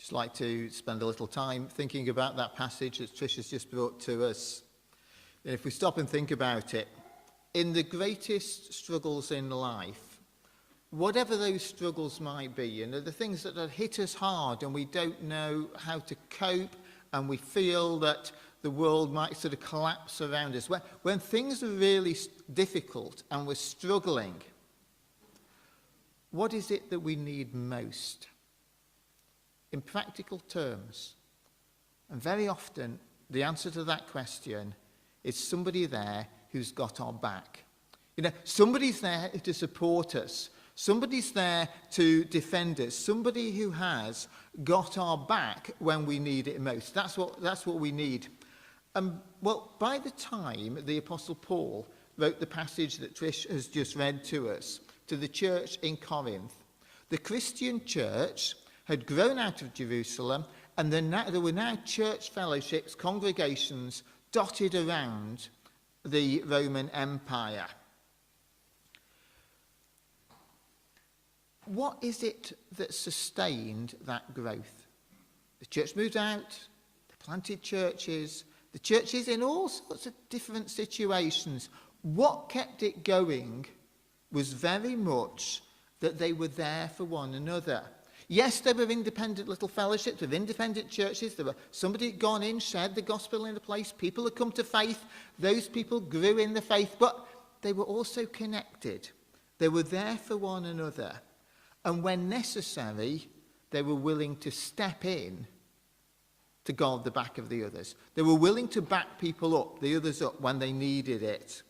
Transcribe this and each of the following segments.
just like to spend a little time thinking about that passage that Trish has just brought to us. And if we stop and think about it, in the greatest struggles in life, whatever those struggles might be, and the things that have hit us hard and we don't know how to cope, and we feel that the world might sort of collapse around us, when things are really difficult and we're struggling, what is it that we need most? In practical terms, and very often the answer to that question is somebody there who's got our back. You know, somebody's there to support us. Somebody's there to defend us. Somebody who has got our back when we need it most. That's what we need. Well, by the time the Apostle Paul wrote the passage that Trish has just read to us, to the church in Corinth, the Christian church had grown out of Jerusalem, and there were now church fellowships, congregations dotted around the Roman Empire. What is it that sustained that growth? The church moved out, they planted churches, the churches in all sorts of different situations. What kept it going was very much that they were there for one another. Yes, there were independent little fellowships with independent churches. There were somebody had gone in, shared the gospel in a place. People had come to faith. Those people grew in the faith, but they were also connected. They were there for one another. And when necessary, they were willing to step in to guard the back of the others. They were willing to back people up, the others up, when they needed it.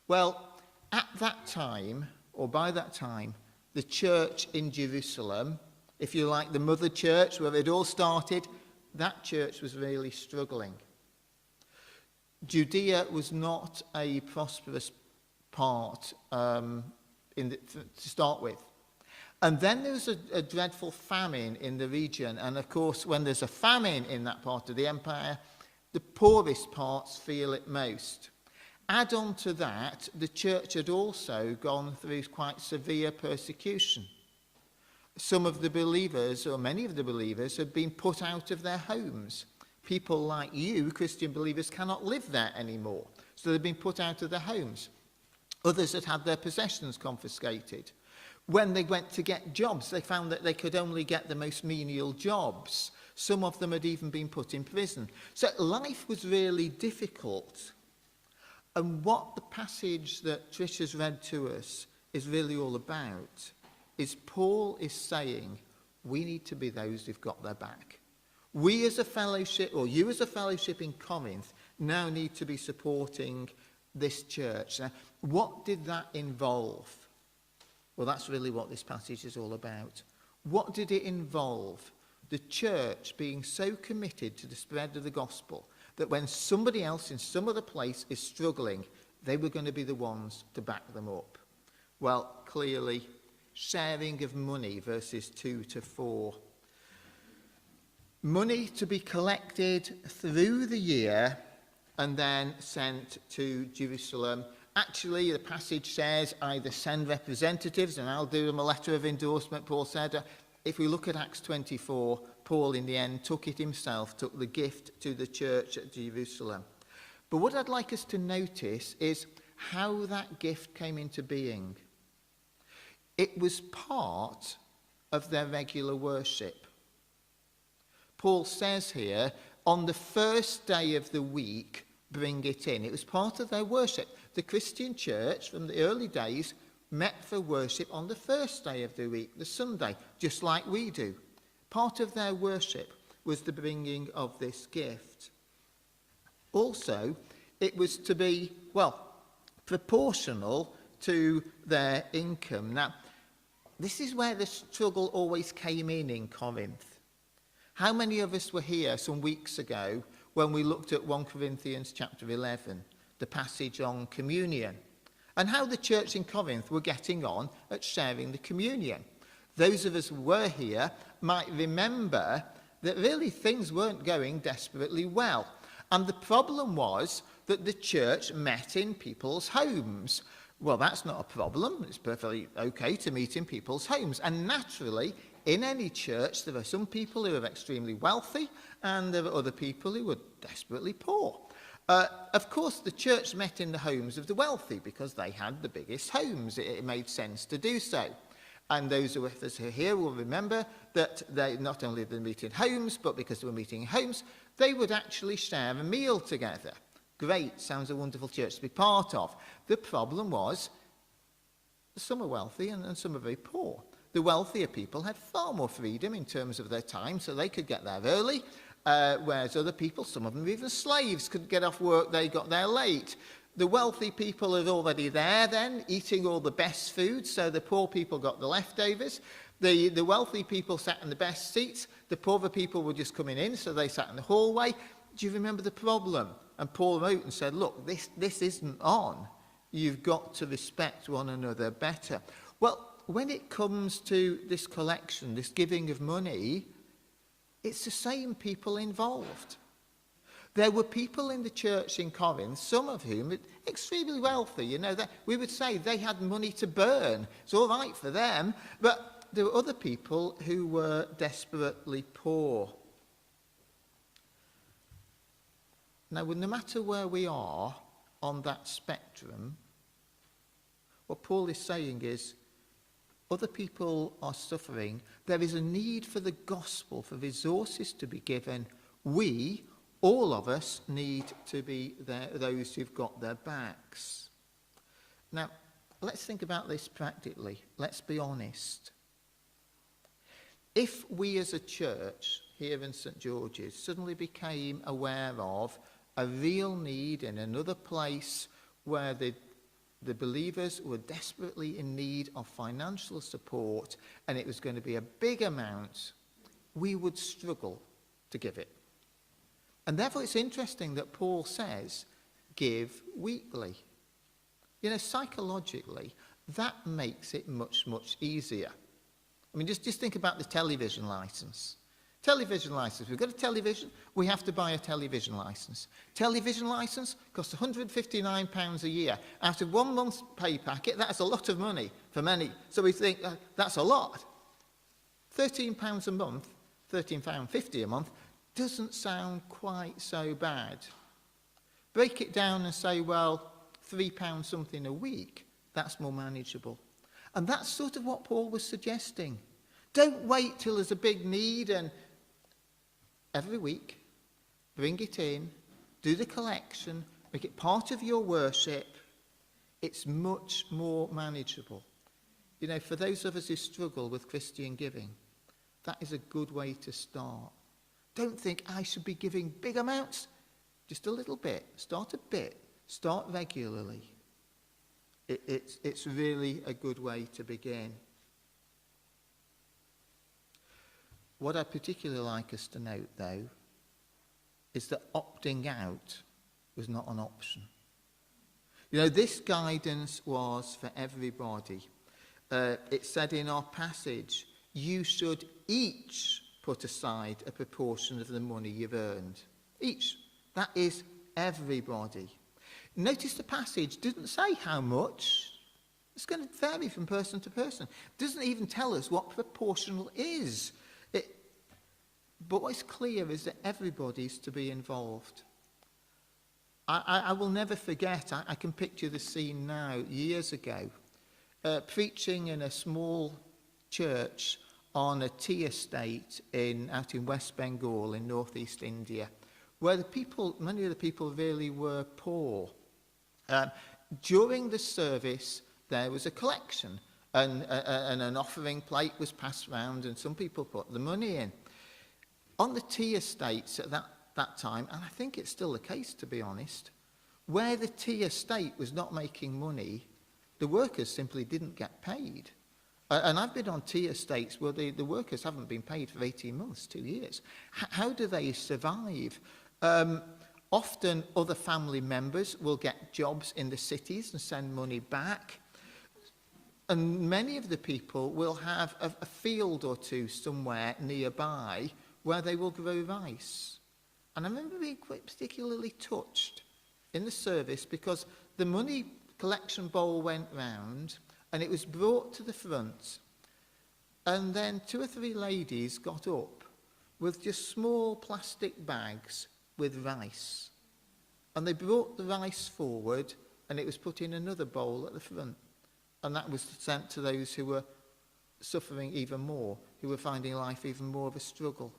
Well, at that time, or by that time, the church in Jerusalem, if you like, the mother church where it all started, that church was really struggling. Judea was not a prosperous part to start with. And then there was a dreadful famine in the region. And of course, when there's a famine in that part of the empire, the poorest parts feel it most. Add on to that, the church had also gone through quite severe persecution. Some of the believers, or many of the believers, had been put out of their homes. People like you, Christian believers, cannot live there anymore. So they've been put out of their homes. Others had had their possessions confiscated. When they went to get jobs, they found that they could only get the most menial jobs. Some of them had even been put in prison. So life was really difficult. And what the passage that Trish has read to us is really all about is Paul is saying we need to be those who've got their back. We as a fellowship, or you as a fellowship in Corinth, now need to be supporting this church. Now, what did that involve? Well, that's really what this passage is all about. What did it involve? The church being so committed to the spread of the gospel that when somebody else in some other place is struggling, they were going to be the ones to back them up. Well, clearly, sharing of money, verses 2 to 4. Money to be collected through the year and then sent to Jerusalem. Actually, the passage says either send representatives, and I'll do them a letter of endorsement, Paul said. If we look at Acts 24, Paul in the end took it himself, took the gift to the church at Jerusalem. But what I'd like us to notice is how that gift came into being. It was part of their regular worship. Paul says here, on the first day of the week, bring it in. It was part of their worship. The Christian church from the early days met for worship on the first day of the week, the Sunday, just like we do. Part of their worship was the bringing of this gift. Also, it was to be, proportional to their income. Now, this is where the struggle always came in Corinth. How many of us were here some weeks ago when we looked at 1 Corinthians chapter 11, the passage on communion, and how the church in Corinth were getting on at sharing the communion? Those of us who were here might remember that really things weren't going desperately well. And the problem was that the church met in people's homes. Well, that's not a problem. It's perfectly okay to meet in people's homes. And naturally, in any church, there are some people who are extremely wealthy, and there are other people who are desperately poor. Of course, the church met in the homes of the wealthy because they had the biggest homes. It made sense to do so. And those of us who are here will remember that they not only did they meet in homes, but because they were meeting in homes, they would actually share a meal together. Great, sounds a wonderful church to be part of. The problem was, some are wealthy and some are very poor. The wealthier people had far more freedom in terms of their time, so they could get there early, whereas other people, some of them were even slaves, could get off work, they got there late. The wealthy people are already there then, eating all the best food, so the poor people got the leftovers. The wealthy people sat in the best seats. The poorer people were just coming in, so they sat in the hallway. Do you remember the problem? And Paul wrote and said, look, this isn't on. You've got to respect one another better. Well, when it comes to this collection, this giving of money, it's the same people involved. There were people in the church in Corinth, some of whom were extremely wealthy. You know, that we would say they had money to burn. It's all right for them. But there were other people who were desperately poor. Now, no matter where we are on that spectrum, what Paul is saying is, other people are suffering. There is a need for the gospel, for resources to be given. We, all of us, need to be there, those who've got their backs. Now, let's think about this practically. Let's be honest. If we as a church here in St. George's suddenly became aware of a real need in another place where the believers were desperately in need of financial support and it was going to be a big amount, we would struggle to give it. And therefore it's interesting that Paul says, give weekly. You know, psychologically, that makes it much, much easier. I mean, just think about the television license. Television license. We've got a television, we have to buy a television license. Television license costs £159 a year. Out of 1 month's pay packet, that's a lot of money for many. So we think, that's a lot. £13 a month, £13.50 a month, doesn't sound quite so bad. Break it down and say, well, £3 something a week, that's more manageable. And that's sort of what Paul was suggesting. Don't wait till there's a big need and every week, bring it in, do the collection, make it part of your worship. It's much more manageable. You know, for those of us who struggle with Christian giving, that is a good way to start. Don't think I should be giving big amounts. Just a little bit. Start a bit. Start regularly. It's really a good way to begin. What I'd particularly like us to note, though, is that opting out was not an option. You know, this guidance was for everybody. It said in our passage, you should each put aside a proportion of the money you've earned. Each. That is everybody. Notice the passage didn't say how much. It's going to vary from person to person. It doesn't even tell us what proportional is. But what's clear is that everybody's to be involved. I will never forget, I can picture the scene now, years ago, preaching in a small church on a tea estate out in West Bengal in northeast India, where many of the people really were poor. During the service, there was a collection, and an offering plate was passed round, and some people put the money in. On the tea estates at that time, and I think it's still the case, to be honest, where the tea estate was not making money, the workers simply didn't get paid. And I've been on tea estates where the workers haven't been paid for 18 months, 2 years. How do they survive? Often other family members will get jobs in the cities and send money back. And many of the people will have a field or two somewhere nearby where they will grow rice. And I remember being quite particularly touched in the service because the money collection bowl went round and it was brought to the front. And then 2 or 3 ladies got up with just small plastic bags with rice. And they brought the rice forward, and it was put in another bowl at the front. And that was sent to those who were suffering even more, who were finding life even more of a struggle.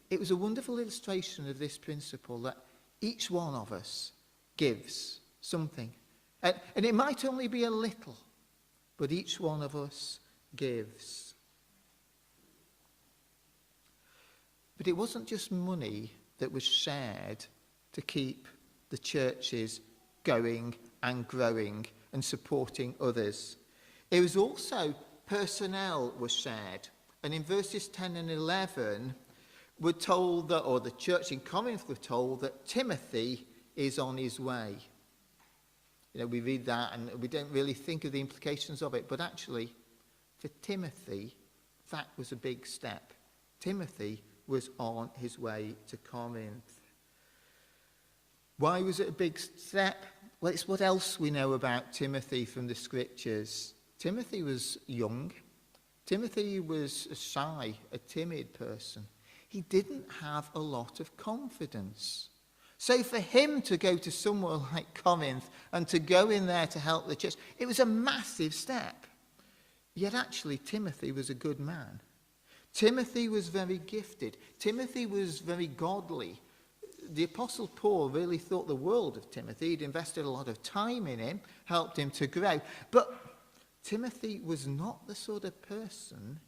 It was a wonderful illustration of this principle that each one of us gives something. And it might only be a little, but each one of us gives. But it wasn't just money that was shared to keep the churches going and growing and supporting others. It was also personnel was shared. And in verses 10 and 11, we're told that, or the church in Corinth were told that Timothy is on his way. You know, we read that and we don't really think of the implications of it, but actually, for Timothy, that was a big step. Timothy was on his way to Corinth. Why was it a big step? Well, it's what else we know about Timothy from the scriptures. Timothy was young. Timothy was a shy, a timid person. He didn't have a lot of confidence. So for him to go to somewhere like Corinth and to go in there to help the church, it was a massive step. Yet actually Timothy was a good man. Timothy was very gifted. Timothy was very godly. The Apostle Paul really thought the world of Timothy. He'd invested a lot of time in him, helped him to grow. But Timothy was not the sort of person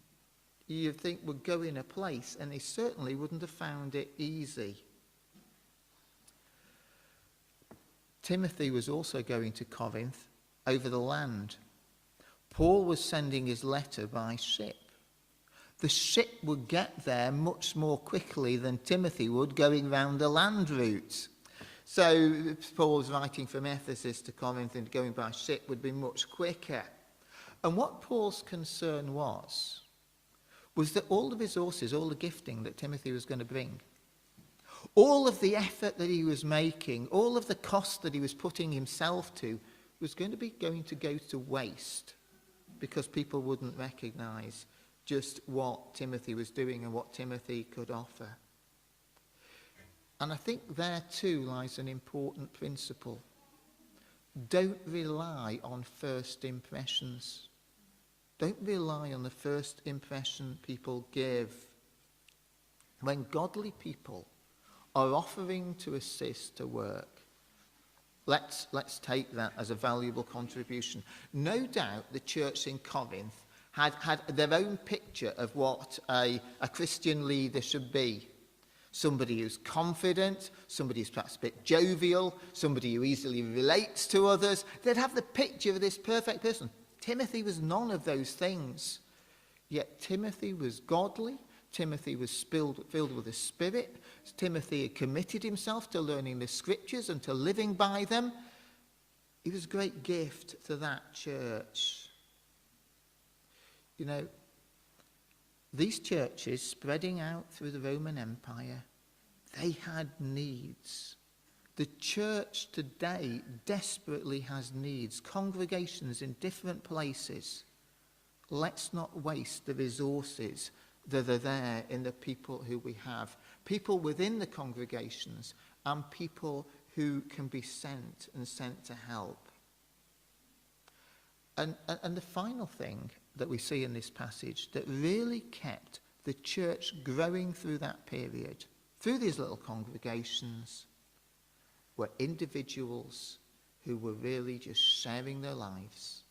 you'd think would go in a place, and he certainly wouldn't have found it easy. Timothy was also going to Corinth over the land. Paul was sending his letter by ship. The ship would get there much more quickly than Timothy would going round the land route. So Paul's writing from Ephesus to Corinth and going by ship would be much quicker. And what Paul's concern was that all the resources, all the gifting that Timothy was going to bring, all of the effort that he was making, all of the cost that he was putting himself to, was going to go to waste because people wouldn't recognize just what Timothy was doing and what Timothy could offer. And I think there too lies an important principle. Don't rely on first impressions. Don't rely on the first impression people give. When godly people are offering to assist to work, let's take that as a valuable contribution. No doubt the church in Corinth had their own picture of what a Christian leader should be. Somebody who's confident, somebody who's perhaps a bit jovial, somebody who easily relates to others. They'd have the picture of this perfect person. Timothy was none of those things. Yet Timothy was godly. Timothy was filled with the Spirit. Timothy had committed himself to learning the scriptures and to living by them. He was a great gift to that church. You know, these churches spreading out through the Roman Empire, they had needs. The church today desperately has needs, congregations in different places. Let's not waste the resources that are there in the people who we have. People within the congregations and people who can be sent to help. And the final thing that we see in this passage that really kept the church growing through that period, through these little congregations, were individuals who were really just sharing their lives.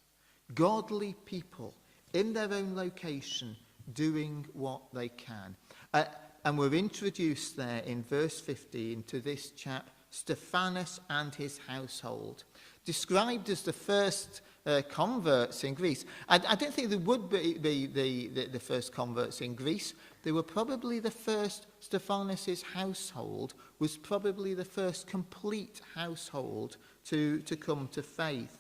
Godly people in their own location doing what they can. And we're introduced there in verse 15 to this chap, Stephanas and his household, described as the first converts in Greece. I don't think they would be the first converts in Greece. They were probably the first. Stephanas' household was probably the first complete household to come to faith.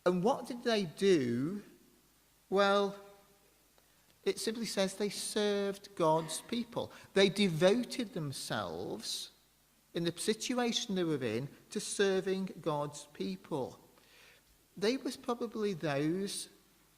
And what did they do? Well, it simply says they served God's people. They devoted themselves, in the situation they were in, to serving God's people. They were probably those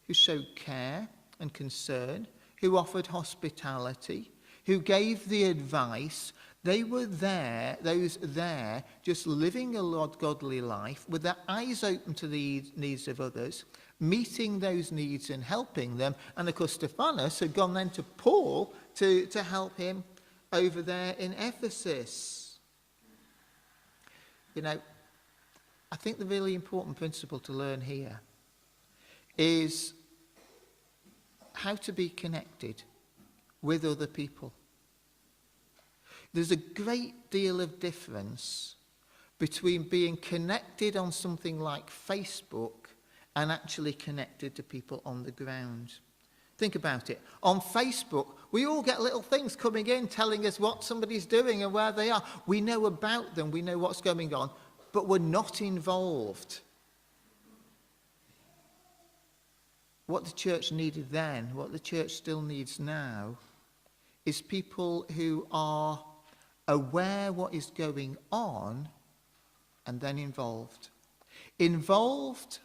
who showed care and concern, who offered hospitality, who gave the advice. They were there, those there, just living a godly life with their eyes open to the needs of others, meeting those needs and helping them. And of course, Stephanas had gone then to Paul to help him over there in Ephesus. You know, I think the really important principle to learn here is how to be connected with other people. There's a great deal of difference between being connected on something like Facebook and actually connected to people on the ground. Think about it. On Facebook, we all get little things coming in telling us what somebody's doing and where they are. We know about them, we know what's going on, but we're not involved. What the church needed then, what the church still needs now, is people who are aware what is going on and then involved. Involved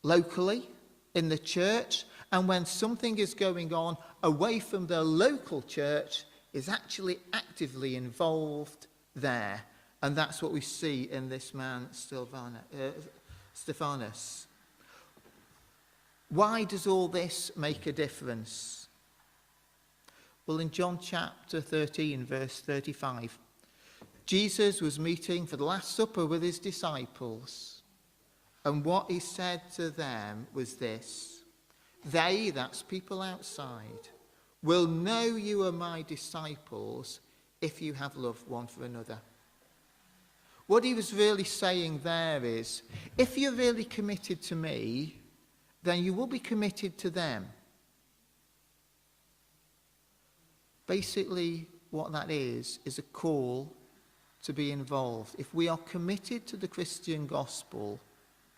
locally in the church, and when something is going on away from the local church, is actually actively involved there. And that's what we see in this man, Stephanas. Why does all this make a difference? Well, in John chapter 13, verse 35, Jesus was meeting for the Last Supper with his disciples. And what he said to them was this: they, that's people outside, will know you are my disciples if you have love one for another. What he was really saying there is, if you're really committed to me, then you will be committed to them. Basically, what that is a call to be involved. If we are committed to the Christian gospel,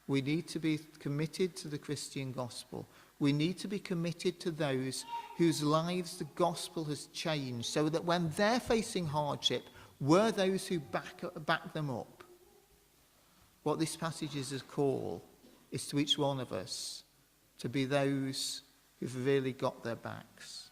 we need to be committed to the Christian gospel. We need to be committed to those whose lives the gospel has changed, so that when they're facing hardship, we're those who back them up. What this passage is a call is to each one of us to be those who've really got their backs.